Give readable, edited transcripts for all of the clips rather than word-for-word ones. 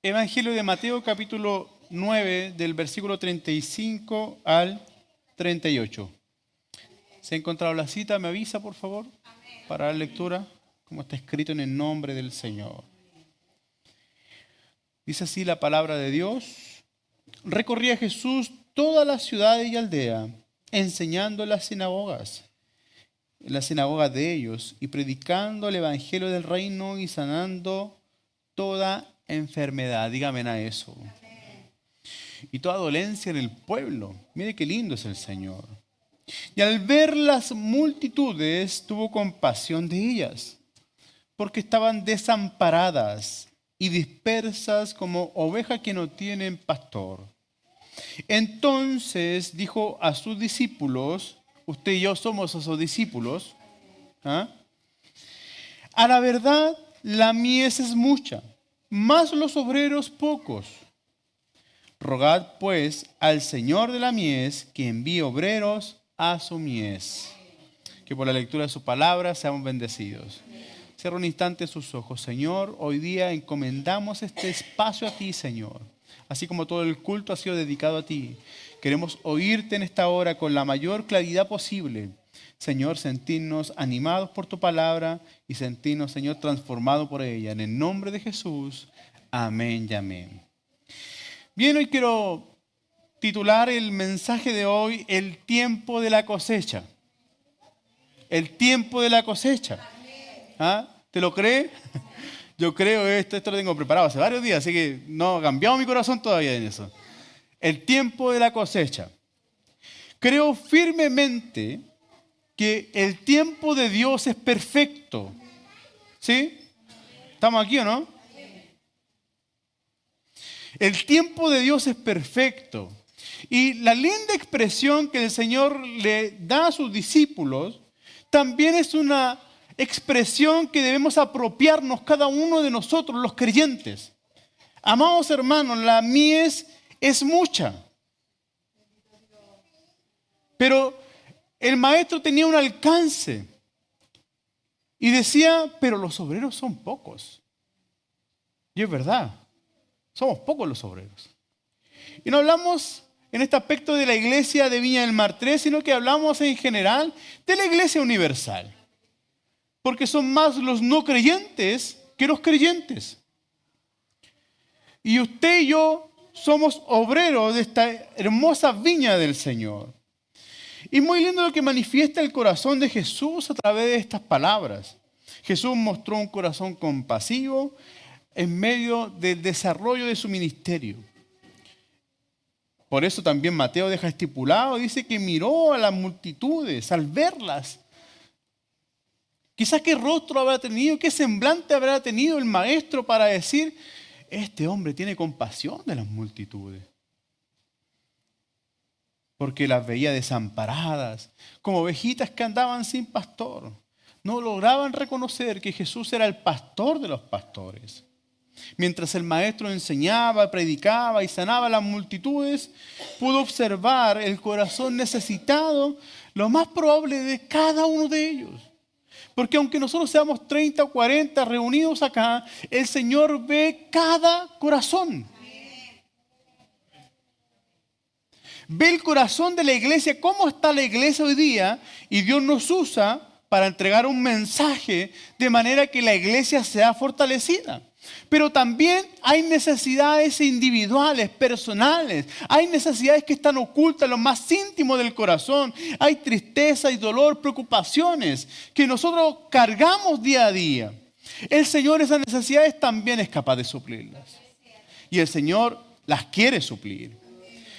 Evangelio de Mateo, capítulo 9, del versículo 35 al 38. ¿Se ha encontrado la cita? ¿Me avisa, por favor? Para la lectura, como está escrito en el nombre del Señor. Dice así la palabra de Dios. Recorría Jesús toda la ciudad y aldea, enseñando en las sinagogas de ellos, y predicando el evangelio del reino y sanando toda enfermedad. Dígame a eso. Y toda dolencia en el pueblo. Mire qué lindo es el Señor. Y al ver las multitudes, tuvo compasión de ellas, porque estaban desamparadas y dispersas como ovejas que no tienen pastor. Entonces dijo a sus discípulos, usted y yo somos esos discípulos, ¿ah? A la verdad, la mies es mucha, mas los obreros pocos. Rogad pues al Señor de la mies que envíe obreros a su mies. Que por la lectura de su palabra seamos bendecidos. Cierra un instante sus ojos. Señor, hoy día encomendamos este espacio a ti, Señor. Así como todo el culto ha sido dedicado a ti. Queremos oírte en esta hora con la mayor claridad posible. Señor, sentirnos animados por tu palabra y sentirnos, Señor, transformados por ella. En el nombre de Jesús, amén y amén. Bien, hoy quiero titular el mensaje de hoy, el tiempo de la cosecha. El tiempo de la cosecha. ¿Ah? ¿Te lo crees? Yo creo esto lo tengo preparado hace varios días, así que no ha cambiado mi corazón todavía en eso. El tiempo de la cosecha. Creo firmemente que el tiempo de Dios es perfecto. ¿Sí? ¿Estamos aquí o no? El tiempo de Dios es perfecto. Y la linda expresión que el Señor le da a sus discípulos también es una expresión que debemos apropiarnos cada uno de nosotros, los creyentes. Amados hermanos, la mies es mucha. Pero el maestro tenía un alcance y decía, pero los obreros son pocos. Y es verdad, somos pocos los obreros. Y no hablamos en este aspecto de la iglesia de Viña del Mar 3, sino que hablamos en general de la iglesia universal. Porque son más los no creyentes que los creyentes. Y usted y yo somos obreros de esta hermosa viña del Señor. Y muy lindo lo que manifiesta el corazón de Jesús a través de estas palabras. Jesús mostró un corazón compasivo en medio del desarrollo de su ministerio. Por eso también Mateo deja estipulado, dice que miró a las multitudes al verlas. Quizás qué rostro habrá tenido, qué semblante habrá tenido el maestro para decir, este hombre tiene compasión de las multitudes. Porque las veía desamparadas, como ovejitas que andaban sin pastor. No lograban reconocer que Jesús era el pastor de los pastores. Mientras el maestro enseñaba, predicaba y sanaba a las multitudes, pudo observar el corazón necesitado, lo más probable de cada uno de ellos. Porque aunque nosotros seamos 30 o 40 reunidos acá, el Señor ve cada corazón. Ve el corazón de la iglesia, cómo está la iglesia hoy día, y Dios nos usa para entregar un mensaje de manera que la iglesia sea fortalecida. Pero también hay necesidades individuales, personales. Hay necesidades que están ocultas en lo más íntimo del corazón. Hay tristeza y dolor, preocupaciones que nosotros cargamos día a día. El Señor esas necesidades también es capaz de suplirlas. Y el Señor las quiere suplir.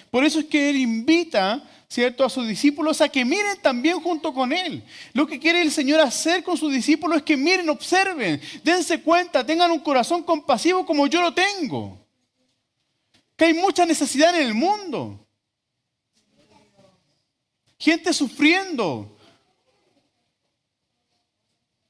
Por eso es que Él invita, ¿cierto?, a sus discípulos a que miren también junto con Él. Lo que quiere el Señor hacer con sus discípulos es que miren, observen, dense cuenta, tengan un corazón compasivo como yo lo tengo. Que hay mucha necesidad en el mundo. Gente sufriendo.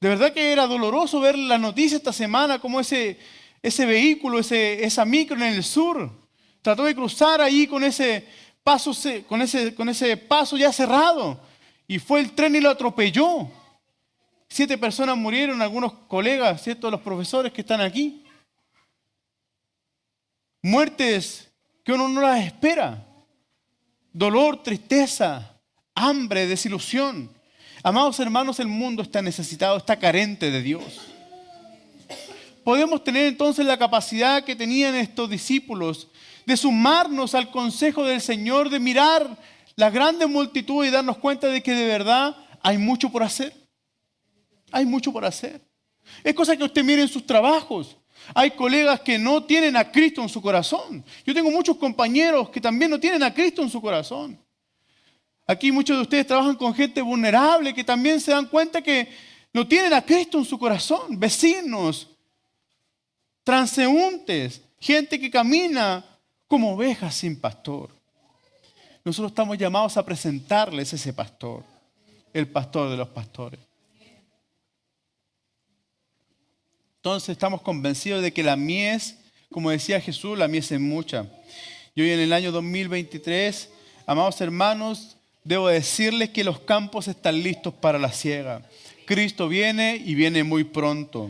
De verdad que era doloroso ver la noticia esta semana, como ese vehículo, esa micro en el sur, trató de cruzar ahí con ese paso ya cerrado. Y fue el tren y lo atropelló. 7 personas murieron, algunos colegas, ¿cierto?, los profesores que están aquí. muertes que uno no las espera, dolor, tristeza, hambre, desilusión. Amados hermanos, el mundo está necesitado, está carente de Dios. Podemos tener entonces la capacidad que tenían estos discípulos de sumarnos al consejo del Señor, de mirar la grande multitud y darnos cuenta de que de verdad hay mucho por hacer. Hay mucho por hacer. Es cosa que usted mire en sus trabajos. Hay colegas que no tienen a Cristo en su corazón. Yo tengo muchos compañeros que también no tienen a Cristo en su corazón. Aquí muchos de ustedes trabajan con gente vulnerable que también se dan cuenta que no tienen a Cristo en su corazón. Vecinos, transeúntes, gente que camina como ovejas sin pastor. Nosotros estamos llamados a presentarles ese pastor, el pastor de los pastores. Entonces estamos convencidos de que la mies, como decía Jesús, la mies es mucha. Y hoy en el año 2023, amados hermanos, debo decirles que los campos están listos para la siega. Cristo viene y viene muy pronto.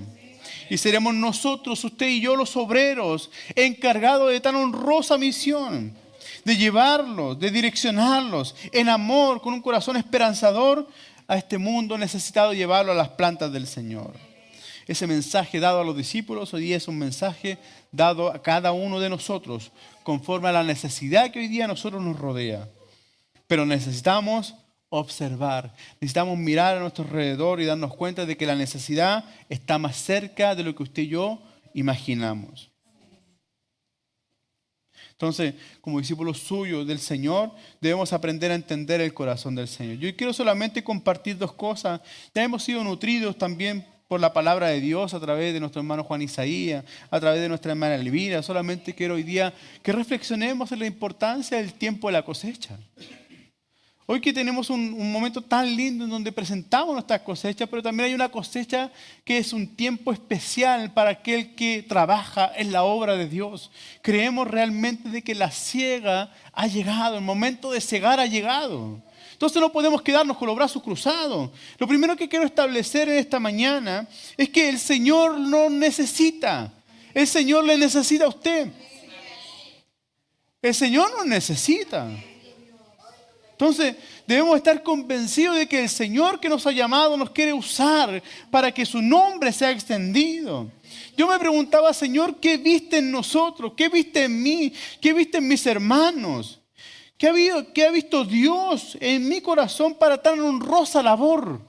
Y seremos nosotros, usted y yo, los obreros, encargados de tan honrosa misión, de llevarlos, de direccionarlos en amor, con un corazón esperanzador, a este mundo necesitado, llevarlo a las plantas del Señor. Ese mensaje dado a los discípulos hoy día es un mensaje dado a cada uno de nosotros, conforme a la necesidad que hoy día a nosotros nos rodea. Pero necesitamos observar, necesitamos mirar a nuestro alrededor y darnos cuenta de que la necesidad está más cerca de lo que usted y yo imaginamos. Entonces, como discípulos suyos del Señor, debemos aprender a entender el corazón del Señor. Yo quiero solamente compartir dos cosas. Ya hemos sido nutridos también por la palabra de Dios a través de nuestro hermano Juan Isaías, a través de nuestra hermana Elvira. Solamente quiero hoy día que reflexionemos en la importancia del tiempo de la cosecha. Hoy que tenemos un momento tan lindo en donde presentamos nuestras cosechas, pero también hay una cosecha que es un tiempo especial para aquel que trabaja en la obra de Dios. Creemos realmente de que la siega ha llegado, el momento de segar ha llegado. Entonces no podemos quedarnos con los brazos cruzados. Lo primero que quiero establecer en esta mañana es que el Señor no necesita. El Señor le necesita a usted. El Señor nos necesita. Entonces debemos estar convencidos de que el Señor que nos ha llamado nos quiere usar para que su nombre sea extendido. Yo me preguntaba, Señor, ¿qué viste en nosotros? ¿Qué viste en mí? ¿Qué viste en mis hermanos? ¿Qué ha visto Dios en mi corazón para tan honrosa labor?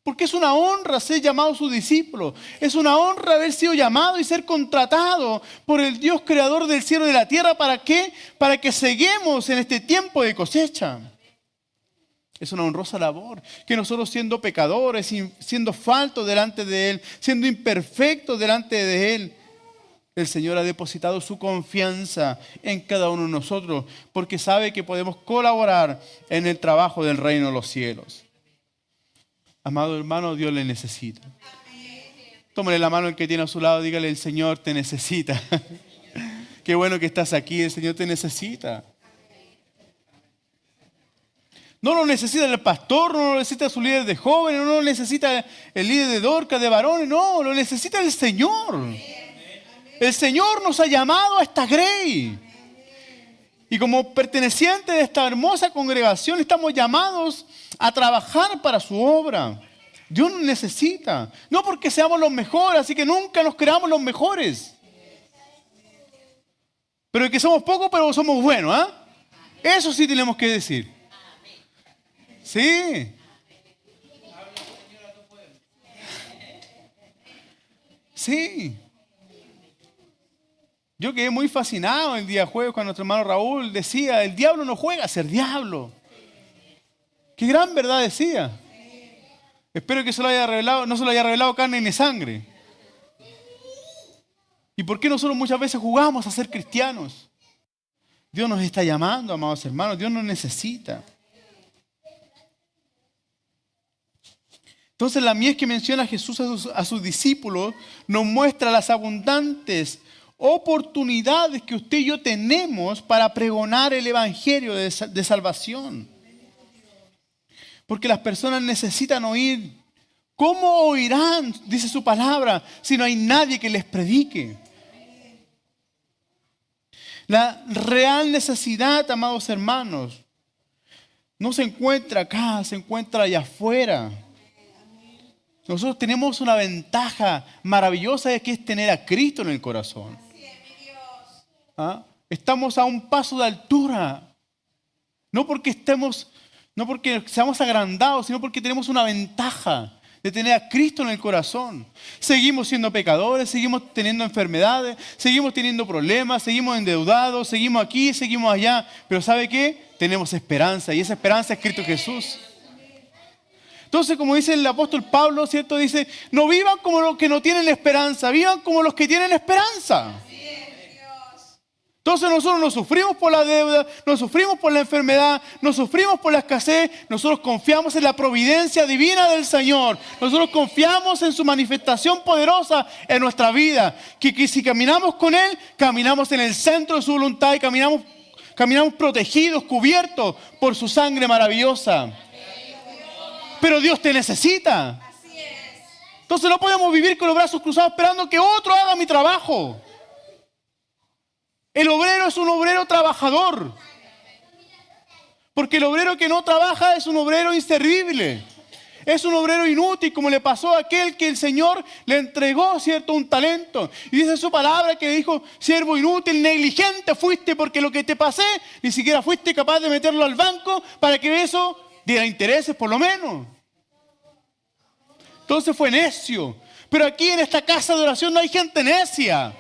Porque es una honra ser llamado su discípulo. Es una honra haber sido llamado y ser contratado por el Dios creador del cielo y de la tierra. ¿Para qué? Para que seguimos en este tiempo de cosecha. Es una honrosa labor que nosotros, siendo pecadores, siendo faltos delante de Él, siendo imperfectos delante de Él, el Señor ha depositado su confianza en cada uno de nosotros porque sabe que podemos colaborar en el trabajo del reino de los cielos. Amado hermano, Dios le necesita. Tómale la mano el que tiene a su lado, dígale, el Señor te necesita. Qué bueno que estás aquí, el Señor te necesita. No lo necesita el pastor, no lo necesita su líder de jóvenes, no lo necesita el líder de Dorcas, de varones, no, lo necesita el Señor. El Señor nos ha llamado a esta grey. Y como pertenecientes de esta hermosa congregación estamos llamados a trabajar para su obra. Dios nos necesita. No porque seamos los mejores, así que nunca nos creamos los mejores. Pero que somos pocos, pero somos buenos, ¿ah? Eso sí tenemos que decir. Sí. Sí. Yo quedé muy fascinado el día jueves cuando nuestro hermano Raúl decía, el diablo no juega a ser diablo. Qué gran verdad decía. Espero que no se lo haya revelado carne ni sangre. ¿Y por qué nosotros muchas veces jugamos a ser cristianos? Dios nos está llamando, amados hermanos, Dios nos necesita. Entonces la mies que menciona Jesús a sus discípulos nos muestra las abundantes oportunidades que usted y yo tenemos para pregonar el evangelio de salvación. Porque las personas necesitan oír. ¿Cómo oirán, dice su palabra, si no hay nadie que les predique? La real necesidad, amados hermanos, no se encuentra acá, se encuentra allá afuera. Nosotros tenemos una ventaja maravillosa que es tener a Cristo en el corazón. ¿Ah? Estamos a un paso de altura. No porque seamos agrandados, sino porque tenemos una ventaja de tener a Cristo en el corazón. Seguimos siendo pecadores, seguimos teniendo enfermedades, seguimos teniendo problemas, seguimos endeudados, seguimos aquí, seguimos allá. Pero ¿sabe qué? Tenemos esperanza y esa esperanza es Cristo Jesús. Entonces, como dice el apóstol Pablo, ¿cierto? Dice, no vivan como los que no tienen esperanza, vivan como los que tienen esperanza. Entonces nosotros no sufrimos por la deuda, no sufrimos por la enfermedad, no sufrimos por la escasez. Nosotros confiamos en la providencia divina del Señor. Nosotros confiamos en su manifestación poderosa en nuestra vida. Que si caminamos con Él, caminamos en el centro de su voluntad y caminamos protegidos, cubiertos por su sangre maravillosa. Pero Dios te necesita. Entonces no podemos vivir con los brazos cruzados esperando que otro haga mi trabajo. El obrero es un obrero trabajador. Porque el obrero que no trabaja es un obrero inservible. Es un obrero inútil, como le pasó a aquel que el Señor le entregó, ¿cierto?, un talento. Y dice su palabra que dijo, siervo inútil, negligente fuiste, porque lo que te pasé, ni siquiera fuiste capaz de meterlo al banco para que eso diera intereses por lo menos. Entonces fue necio. Pero aquí en esta casa de oración no hay gente necia.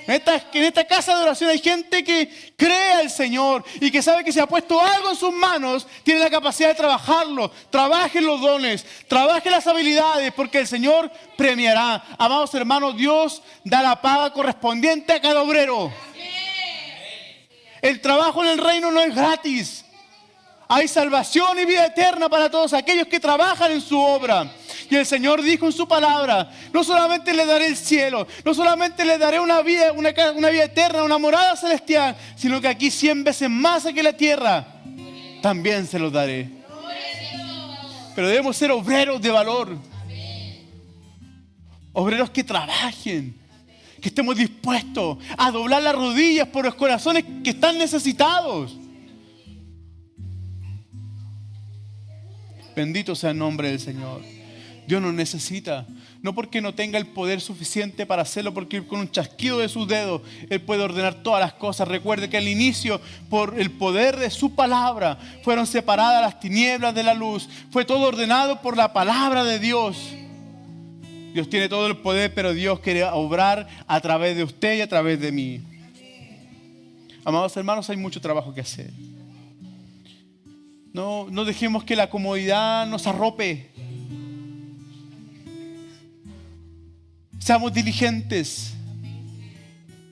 En esta casa de oración hay gente que cree al Señor y que sabe que si ha puesto algo en sus manos, tiene la capacidad de trabajarlo. Trabaje los dones, trabaje las habilidades, porque el Señor premiará. Amados hermanos, Dios da la paga correspondiente a cada obrero. El trabajo en el reino no es gratis. Hay salvación y vida eterna para todos aquellos que trabajan en su obra. Y el Señor dijo en su palabra, no solamente le daré el cielo, no solamente le daré una vida eterna, una morada celestial, sino que aquí 100 veces más que en la tierra, también se los daré. Pero debemos ser obreros de valor. Obreros que trabajen, que estemos dispuestos a doblar las rodillas por los corazones que están necesitados. Bendito sea el nombre del Señor. Dios nos necesita, no porque no tenga el poder suficiente para hacerlo, porque con un chasquido de sus dedos Él puede ordenar todas las cosas. Recuerde que al inicio, por el poder de su palabra, fueron separadas las tinieblas de la luz. Fue todo ordenado por la palabra de Dios. Dios tiene todo el poder, pero Dios quiere obrar a través de usted y a través de mí. Amados hermanos, hay mucho trabajo que hacer. No dejemos que la comodidad nos arrope. Seamos diligentes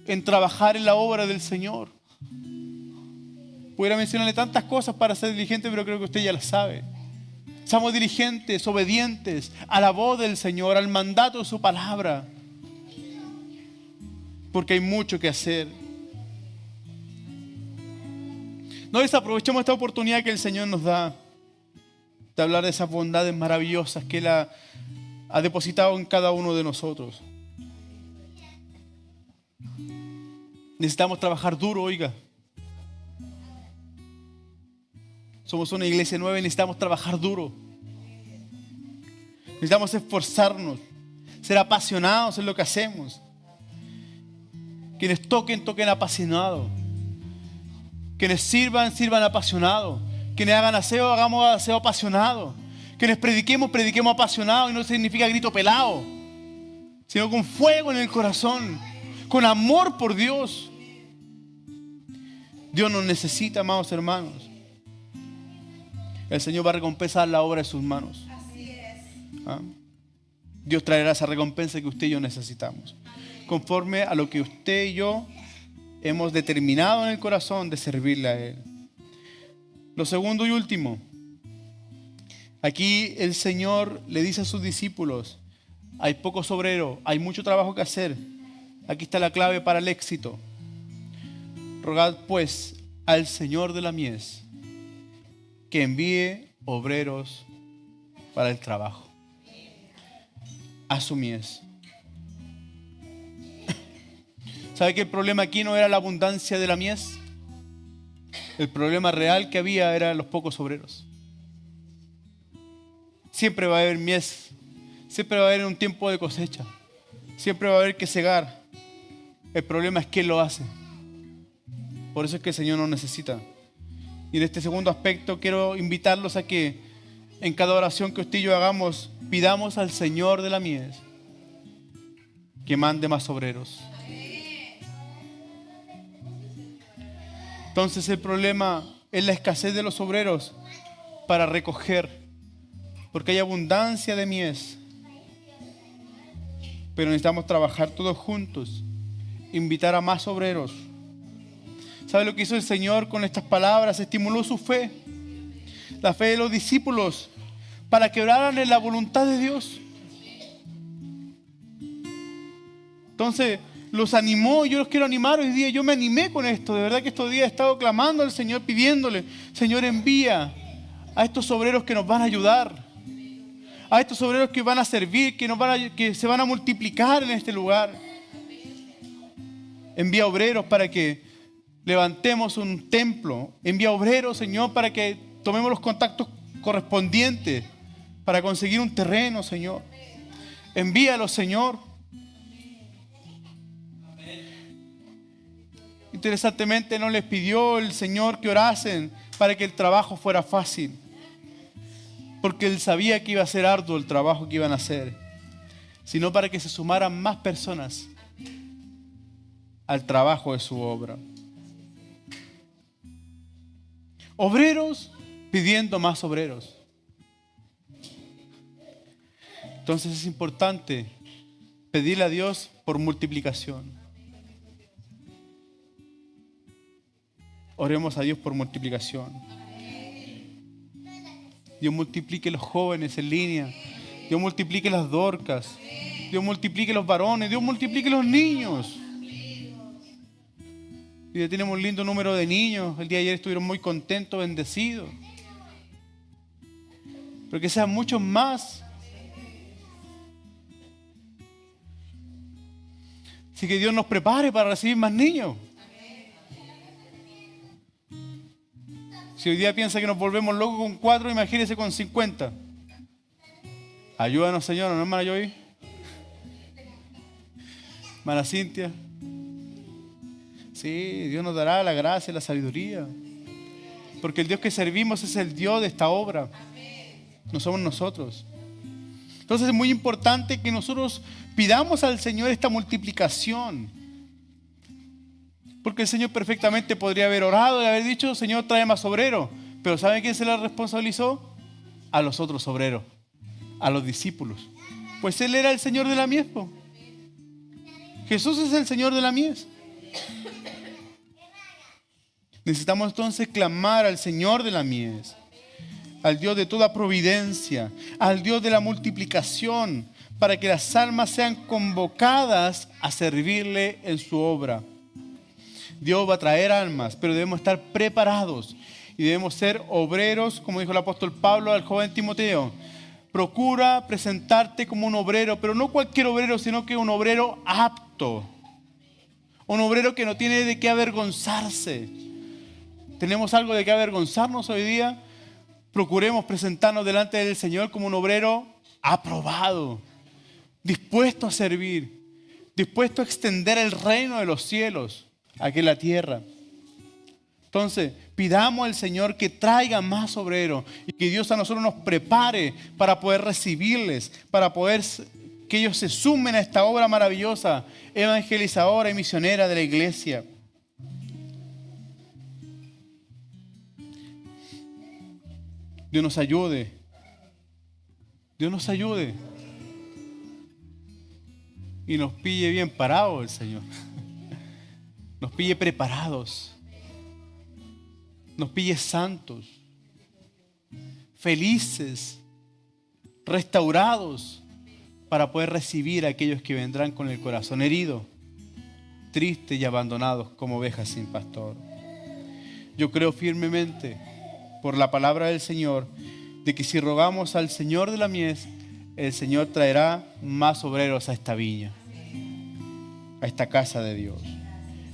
en trabajar en la obra del Señor. Pudiera mencionarle tantas cosas para ser diligente, pero creo que usted ya las sabe. Seamos diligentes, obedientes a la voz del Señor, al mandato de su palabra. Porque hay mucho que hacer. No desaprovechemos esta oportunidad que el Señor nos da de hablar de esas bondades maravillosas que Él ha depositado en cada uno de nosotros. Necesitamos trabajar duro, oiga. Somos una iglesia nueva y necesitamos trabajar duro. Necesitamos esforzarnos, ser apasionados en lo que hacemos. Quienes toquen apasionados. Quienes sirvan apasionados. Quienes hagan aseo, hagamos aseo apasionado. Quienes prediquemos apasionados, y no significa grito pelado, sino con fuego en el corazón, con amor por Dios. Dios nos necesita, amados hermanos. El Señor va a recompensar la obra de sus manos. ¿Ah? Dios traerá esa recompensa que usted y yo necesitamos, conforme a lo que usted y yo hemos determinado en el corazón de servirle a Él. Lo segundo y último, aquí el Señor le dice a sus discípulos, hay pocos obreros, hay mucho trabajo que hacer. Aquí está la clave para el éxito. Rogad pues al Señor de la mies que envíe obreros para el trabajo. A su mies. ¿Sabe que el problema aquí no era la abundancia de la mies? El problema real que había eran los pocos obreros. Siempre va a haber mies, siempre va a haber un tiempo de cosecha, siempre va a haber que cegar. El problema es quién lo hace. Por eso es que el Señor nos necesita. Y en este segundo aspecto quiero invitarlos a que en cada oración que usted y yo hagamos, pidamos al Señor de la mies que mande más obreros. Entonces el problema es la escasez de los obreros para recoger, porque hay abundancia de mies. Pero necesitamos trabajar todos juntos, invitar a más obreros. ¿Sabe lo que hizo el Señor con estas palabras? Estimuló su fe, la fe de los discípulos, para que oraran en la voluntad de Dios. Entonces los animó. Yo los quiero animar hoy día. Yo me animé con esto. De verdad que estos días he estado clamando al Señor, pidiéndole: Señor, envía a estos obreros que nos van a ayudar, a estos obreros que van a servir, que se van a multiplicar en este lugar. Envía obreros para que levantemos un templo. Envía obreros, Señor, para que tomemos los contactos correspondientes para conseguir un terreno, Señor. Envíalos, Señor. Interesantemente, no les pidió el Señor que orasen para que el trabajo fuera fácil, porque Él sabía que iba a ser arduo el trabajo que iban a hacer, sino para que se sumaran más personas al trabajo de su obra. Obreros pidiendo más obreros. Entonces es importante pedirle a Dios por multiplicación. Oremos a Dios por multiplicación. Dios multiplique los jóvenes en línea. Dios multiplique las dorcas. Dios multiplique los varones. Dios multiplique los niños. Y ya tenemos un lindo número de niños. El día de ayer estuvieron muy contentos, bendecidos. Pero que sean muchos más. Así que Dios nos prepare para recibir más niños. Si hoy día piensa que nos volvemos locos con 4, imagínese con 50. Ayúdanos, Señor, ¿no, hermana Joy? Hermana Cintia. Sí, Dios nos dará la gracia y la sabiduría. Porque el Dios que servimos es el Dios de esta obra. No somos nosotros. Entonces es muy importante que nosotros pidamos al Señor esta multiplicación. Porque el Señor perfectamente podría haber orado y haber dicho: Señor, trae más obreros. Pero ¿saben quién se le responsabilizó? A los otros obreros, a los discípulos. Pues Él era el Señor de la mies. Jesús es el Señor de la mies. Necesitamos entonces clamar al Señor de la mies, al Dios de toda providencia, al Dios de la multiplicación, para que las almas sean convocadas a servirle en su obra. Dios va a traer almas, pero debemos estar preparados y debemos ser obreros, como dijo el apóstol Pablo al joven Timoteo. Procura presentarte como un obrero, pero no cualquier obrero, sino que un obrero apto. Un obrero que no tiene de qué avergonzarse. ¿Tenemos algo de qué avergonzarnos hoy día? Procuremos presentarnos delante del Señor como un obrero aprobado, dispuesto a servir, dispuesto a extender el reino de los cielos aquí en la tierra. Entonces, pidamos al Señor que traiga más obreros y que Dios a nosotros nos prepare para poder recibirles, para poder que ellos se sumen a esta obra maravillosa, evangelizadora y misionera de la iglesia. Dios nos ayude. Dios nos ayude. Y nos pille bien parados el Señor. Nos pille preparados. Nos pille santos. Felices. Restaurados. Para poder recibir a aquellos que vendrán con el corazón herido, tristes y abandonados como ovejas sin pastor. Yo creo firmemente, por la palabra del Señor, de que si rogamos al Señor de la mies, el Señor traerá más obreros a esta viña, a esta casa de Dios.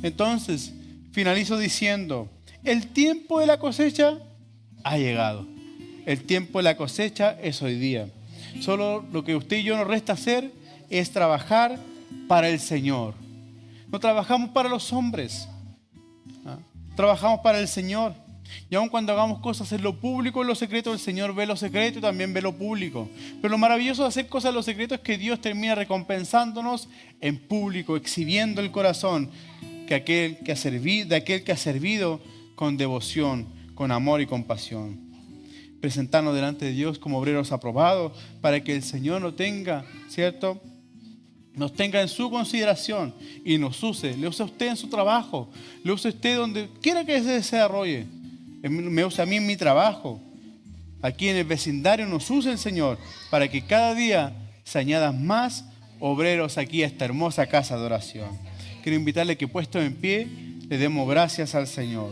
Entonces, finalizo diciendo, el tiempo de la cosecha ha llegado. El tiempo de la cosecha es hoy día. Solo lo que usted y yo nos resta hacer es trabajar para el Señor. No trabajamos para los hombres, ¿ah? Trabajamos para el Señor. Y aun cuando hagamos cosas en lo público, en lo secreto, el Señor ve lo secreto y también ve lo público. Pero lo maravilloso de hacer cosas en lo secreto es que Dios termina recompensándonos en público, exhibiendo el corazón de aquel que ha servido con devoción, con amor y compasión. Presentarnos delante de Dios como obreros aprobados para que el Señor nos tenga, ¿cierto?, nos tenga en su consideración y nos use. Le use a usted en su trabajo, le use a usted donde quiera que se desarrolle. Me use a mí en mi trabajo. Aquí en el vecindario nos use el Señor para que cada día se añadan más obreros aquí a esta hermosa casa de oración. Quiero invitarle que puestos en pie le demos gracias al Señor.